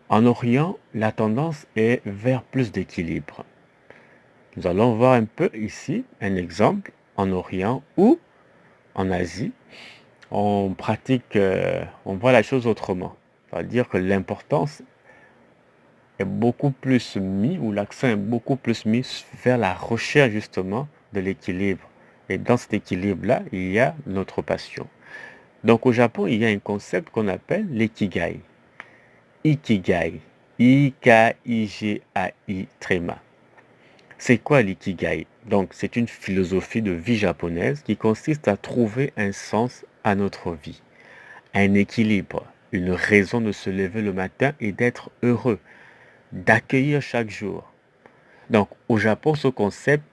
En Orient, la tendance est vers plus d'équilibre. Nous allons voir un peu ici un exemple en Orient ou en Asie. On voit la chose autrement. C'est-à-dire que l'importance est beaucoup plus mis, ou l'accent est beaucoup plus mis vers la recherche justement de l'équilibre. Et dans cet équilibre-là, il y a notre passion. Donc au Japon, il y a un concept qu'on appelle l'ikigai. Ikigai. I-K-I-G-A-I tréma. C'est quoi l'ikigai? Donc c'est une philosophie de vie japonaise qui consiste à trouver un sens à notre vie, un équilibre, une raison de se lever le matin et d'être heureux, d'accueillir chaque jour. Donc au Japon, ce concept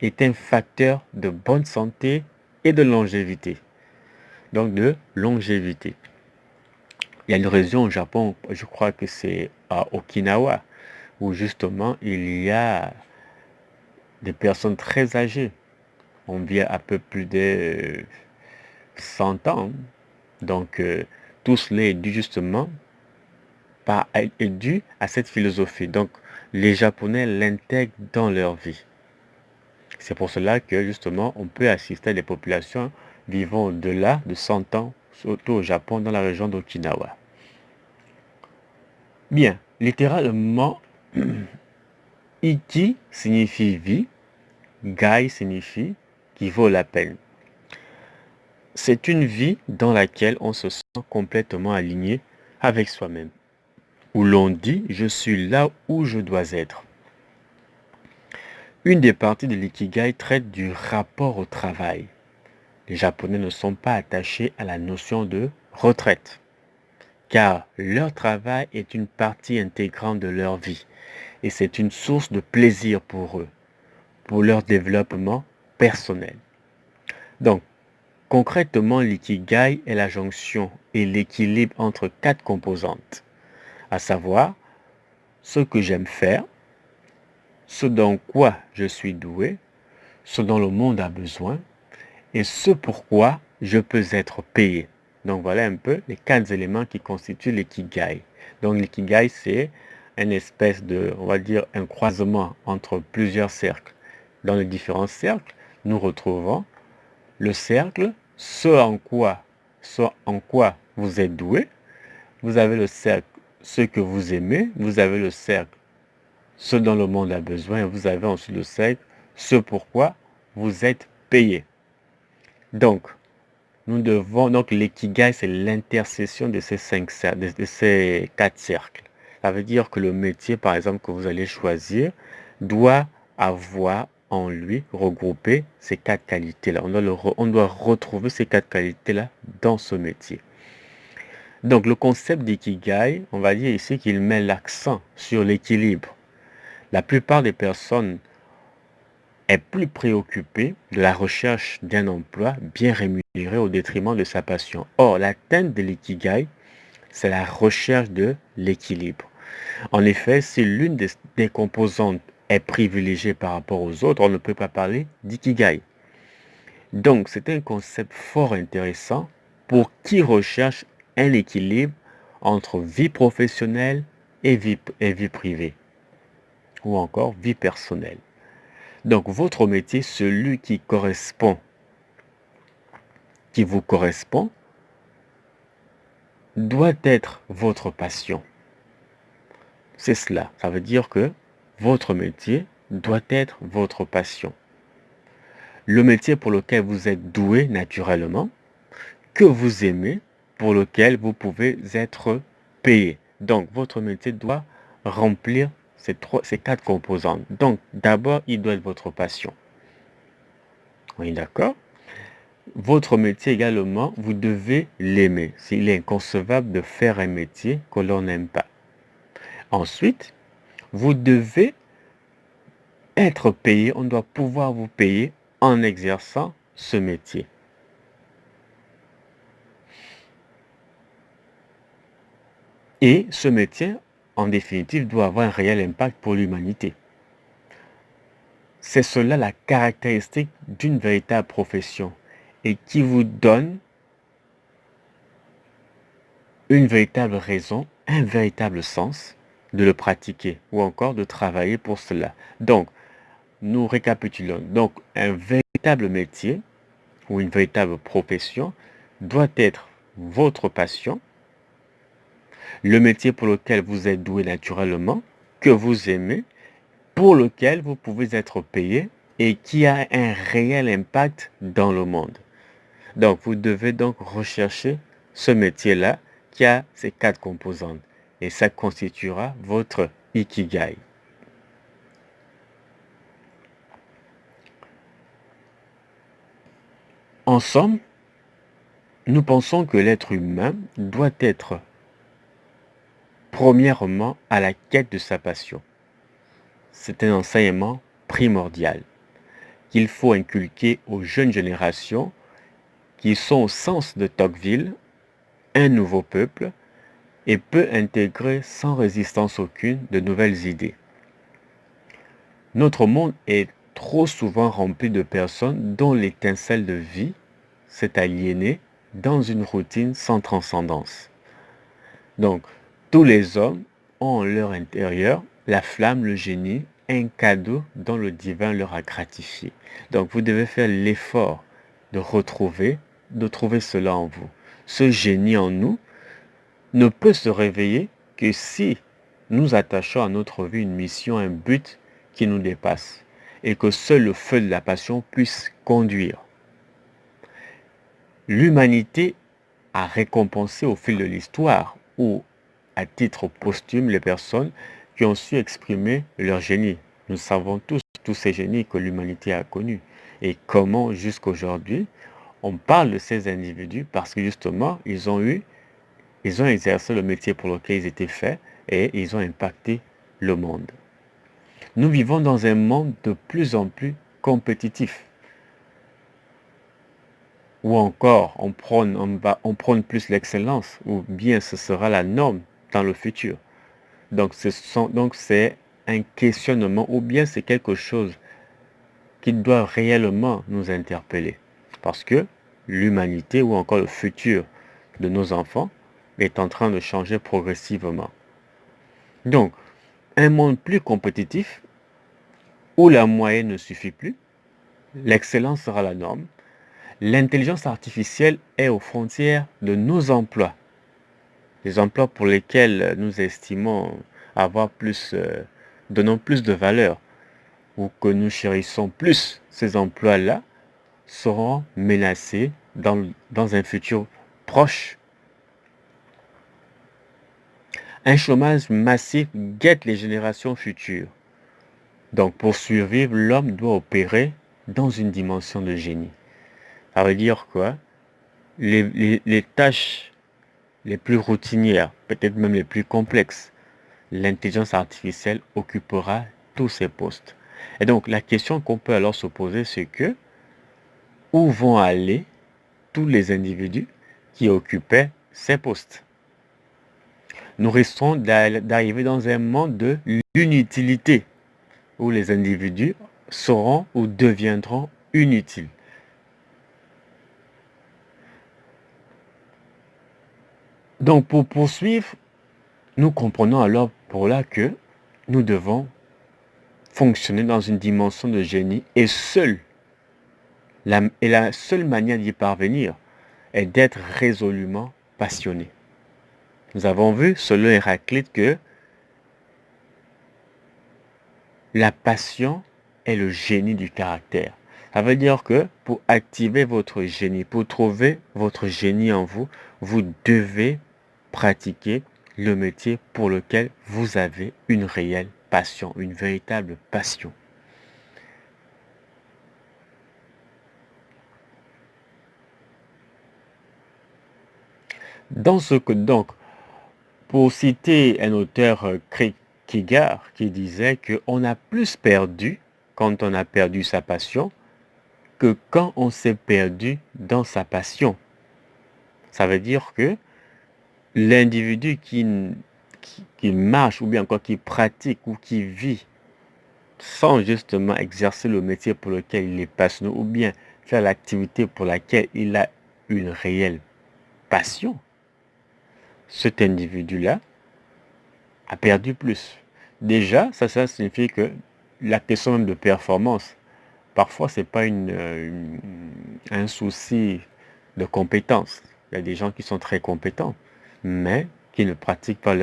est un facteur de bonne santé et de longévité. Donc de longévité. Il y a une région au Japon, je crois que c'est à Okinawa, où justement il y a des personnes très âgées. On vit à peu plus de 100 ans. Donc tout cela est dû justement est dû à cette philosophie. Donc les Japonais l'intègrent dans leur vie. C'est pour cela que justement on peut assister à des populations vivant au-delà de 100 ans, surtout au Japon, dans la région d'Okinawa. Bien, littéralement, Iki signifie vie, Gai signifie qui vaut la peine. C'est une vie dans laquelle on se sent complètement aligné avec soi-même, où l'on dit je suis là où je dois être. Une des parties de l'ikigai traite du rapport au travail. Les Japonais ne sont pas attachés à la notion de retraite, car leur travail est une partie intégrante de leur vie et c'est une source de plaisir pour eux, pour leur développement personnel. Donc, concrètement, l'ikigai est la jonction et l'équilibre entre 4 composantes, à savoir ce que j'aime faire, ce dans quoi je suis doué, ce dont le monde a besoin et ce pourquoi je peux être payé. Donc voilà un peu les 4 éléments qui constituent l'ikigai. Donc l'ikigai, c'est une espèce de, on va dire, un croisement entre plusieurs cercles. Dans les différents cercles, nous retrouvons le cercle, ce en quoi vous êtes doué. Vous avez le cercle, ce que vous aimez. Vous avez le cercle, ce dont le monde a besoin. Et vous avez ensuite le cercle, ce pourquoi vous êtes payé. Donc, donc l'ikigai, c'est l'intercession de ces de ces 4 cercles. Ça veut dire que le métier, par exemple, que vous allez choisir, doit avoir en lui regroupé ces 4 qualités-là. On doit retrouver ces 4 qualités-là dans ce métier. Donc le concept d'ikigai, on va dire ici qu'il met l'accent sur l'équilibre. La plupart des personnes est plus préoccupée de la recherche d'un emploi bien rémunéré au détriment de sa passion. Or, l'atteinte de l'ikigai, c'est la recherche de l'équilibre. En effet, si l'une des composantes est privilégiée par rapport aux autres, on ne peut pas parler d'ikigai. Donc, c'est un concept fort intéressant pour qui recherche un équilibre entre vie professionnelle et vie privée, ou encore vie personnelle. Donc, votre métier, celui qui vous correspond, doit être votre passion. C'est cela. Ça veut dire que votre métier doit être votre passion. Le métier pour lequel vous êtes doué naturellement, que vous aimez, pour lequel vous pouvez être payé. Donc, votre métier doit remplir ces 4 composantes. Donc, d'abord, il doit être votre passion. Oui, d'accord? Votre métier également, vous devez l'aimer. Il est inconcevable de faire un métier que l'on n'aime pas. Ensuite, vous devez être payé. On doit pouvoir vous payer en exerçant ce métier. Et ce métier, en définitive, doit avoir un réel impact pour l'humanité. C'est cela la caractéristique d'une véritable profession et qui vous donne une véritable raison, un véritable sens de le pratiquer ou encore de travailler pour cela. Donc, nous récapitulons. Donc, un véritable métier ou une véritable profession doit être votre passion, le métier pour lequel vous êtes doué naturellement, que vous aimez, pour lequel vous pouvez être payé et qui a un réel impact dans le monde. Donc, vous devez donc rechercher ce métier-là qui a ces 4 composantes et ça constituera votre ikigai. En somme, nous pensons que l'être humain doit être premièrement à la quête de sa passion. C'est un enseignement primordial qu'il faut inculquer aux jeunes générations qui sont au sens de Tocqueville, un nouveau peuple, et peut intégrer sans résistance aucune de nouvelles idées. Notre monde est trop souvent rempli de personnes dont l'étincelle de vie s'est aliénée dans une routine sans transcendance. Donc, tous les hommes ont en leur intérieur la flamme, le génie, un cadeau dont le divin leur a gratifié. Donc, vous devez faire l'effort de trouver cela en vous. Ce génie en nous ne peut se réveiller que si nous attachons à notre vie une mission, un but qui nous dépasse et que seul le feu de la passion puisse conduire. L'humanité a récompensé au fil de l'histoire ou à titre posthume les personnes qui ont su exprimer leur génie. Nous savons tous ces génies que l'humanité a connus et comment jusqu'à aujourd'hui on parle de ces individus parce que justement ils ont exercé le métier pour lequel ils étaient faits et ils ont impacté le monde. Nous vivons dans un monde de plus en plus compétitif. Ou encore, on prône plus l'excellence, ou bien ce sera la norme dans le futur. Donc c'est un questionnement, ou bien c'est quelque chose qui doit réellement nous interpeller. Parce que l'humanité, ou encore le futur de nos enfants, est en train de changer progressivement. Donc, un monde plus compétitif, où la moyenne ne suffit plus, l'excellence sera la norme. L'intelligence artificielle est aux frontières de nos emplois. Les emplois pour lesquels nous estimons donnant plus de valeur ou que nous chérissons plus ces emplois-là seront menacés dans un futur proche. Un chômage massif guette les générations futures. Donc pour survivre, l'homme doit opérer dans une dimension de génie. Ça veut dire quoi? Les tâches les plus routinières, peut-être même les plus complexes, l'intelligence artificielle occupera tous ces postes. Et donc la question qu'on peut alors se poser, c'est que où vont aller tous les individus qui occupaient ces postes? Nous risquons d'arriver dans un monde de l'inutilité, où les individus seront ou deviendront inutiles. Donc pour poursuivre, nous comprenons alors pour là que nous devons fonctionner dans une dimension de génie et la seule manière d'y parvenir est d'être résolument passionné. Nous avons vu, selon Héraclite, que la passion est le génie du caractère. Ça veut dire que pour activer votre génie, pour trouver votre génie en vous, vous devez pratiquer le métier pour lequel vous avez une réelle passion, une véritable passion. Donc, pour citer un auteur Kierkegaard qui disait qu'on a plus perdu quand on a perdu sa passion que quand on s'est perdu dans sa passion. Ça veut dire que l'individu qui marche ou bien encore qui pratique ou qui vit sans justement exercer le métier pour lequel il est passionné ou bien faire l'activité pour laquelle il a une réelle passion, cet individu-là a perdu plus. Déjà, ça signifie que la question même de performance, parfois, ce n'est pas un souci de compétence. Il y a des gens qui sont très compétents, mais qui ne pratiquent pas,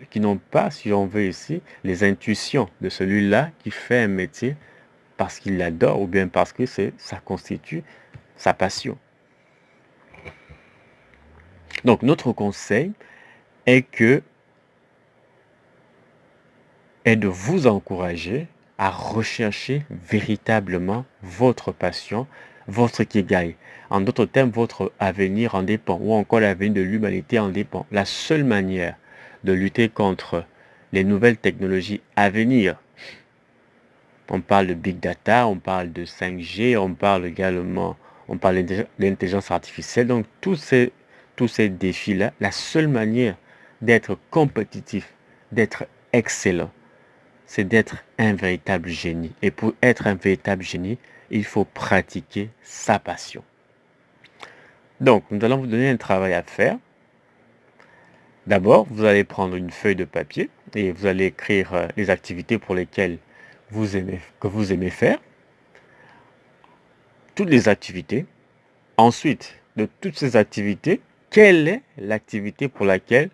qui n'ont pas, si on veut ici, les intuitions de celui-là qui fait un métier parce qu'il l'adore ou bien parce que ça constitue sa passion. Donc, notre conseil est de vous encourager à rechercher véritablement votre passion, votre ikigai. En d'autres termes, votre avenir en dépend, ou encore l'avenir de l'humanité en dépend. La seule manière de lutter contre les nouvelles technologies à venir, on parle de big data, on parle de 5G, on parle de l'intelligence artificielle. Donc tous ces défis-là, la seule manière d'être compétitif, d'être excellent, c'est d'être un véritable génie. Et pour être un véritable génie, il faut pratiquer sa passion. Donc, nous allons vous donner un travail à faire. D'abord, vous allez prendre une feuille de papier et vous allez écrire les activités pour lesquelles que vous aimez faire. Toutes les activités. Ensuite, de toutes ces activités, quelle est l'activité pour laquelle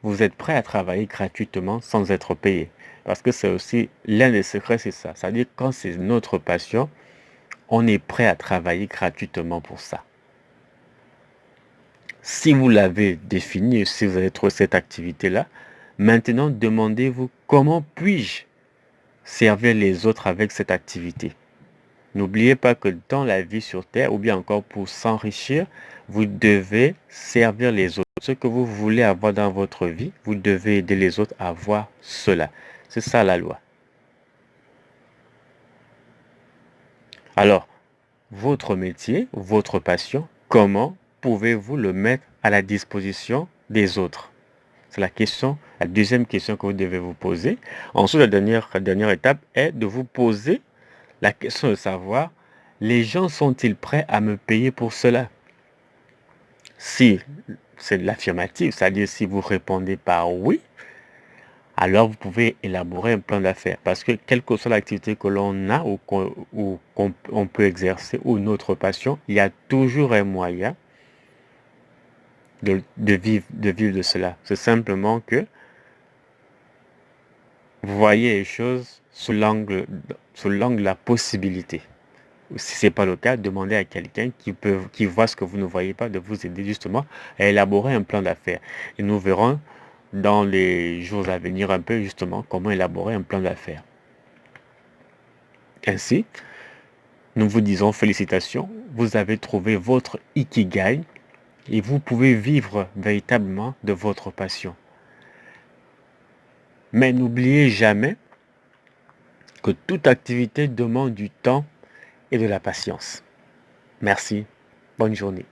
vous êtes prêt à travailler gratuitement sans être payé? Parce que c'est aussi l'un des secrets, c'est ça. C'est-à-dire quand c'est notre passion, on est prêt à travailler gratuitement pour ça. Si vous l'avez défini, si vous avez trouvé cette activité-là, maintenant demandez-vous comment puis-je servir les autres avec cette activité. N'oubliez pas que dans la vie sur Terre, ou bien encore pour s'enrichir, vous devez servir les autres. Ce que vous voulez avoir dans votre vie, vous devez aider les autres à avoir cela. C'est ça la loi. Alors, votre métier, votre passion, comment pouvez-vous le mettre à la disposition des autres? C'est la deuxième question que vous devez vous poser. Ensuite, la dernière étape est de vous poser la question de savoir, les gens sont-ils prêts à me payer pour cela? Si c'est de l'affirmative, c'est-à-dire si vous répondez par oui, alors vous pouvez élaborer un plan d'affaires. Parce que quelle que soit l'activité que l'on a ou qu'on peut exercer ou notre passion, il y a toujours un moyen de vivre de cela. C'est simplement que vous voyez les choses sous l'angle de la possibilité. Si ce n'est pas le cas, demandez à quelqu'un qui voit ce que vous ne voyez pas de vous aider justement à élaborer un plan d'affaires. Et nous verrons dans les jours à venir un peu justement comment élaborer un plan d'affaires. Ainsi, nous vous disons félicitations, vous avez trouvé votre ikigai et vous pouvez vivre véritablement de votre passion. Mais n'oubliez jamais que toute activité demande du temps et de la patience. Merci. Bonne journée.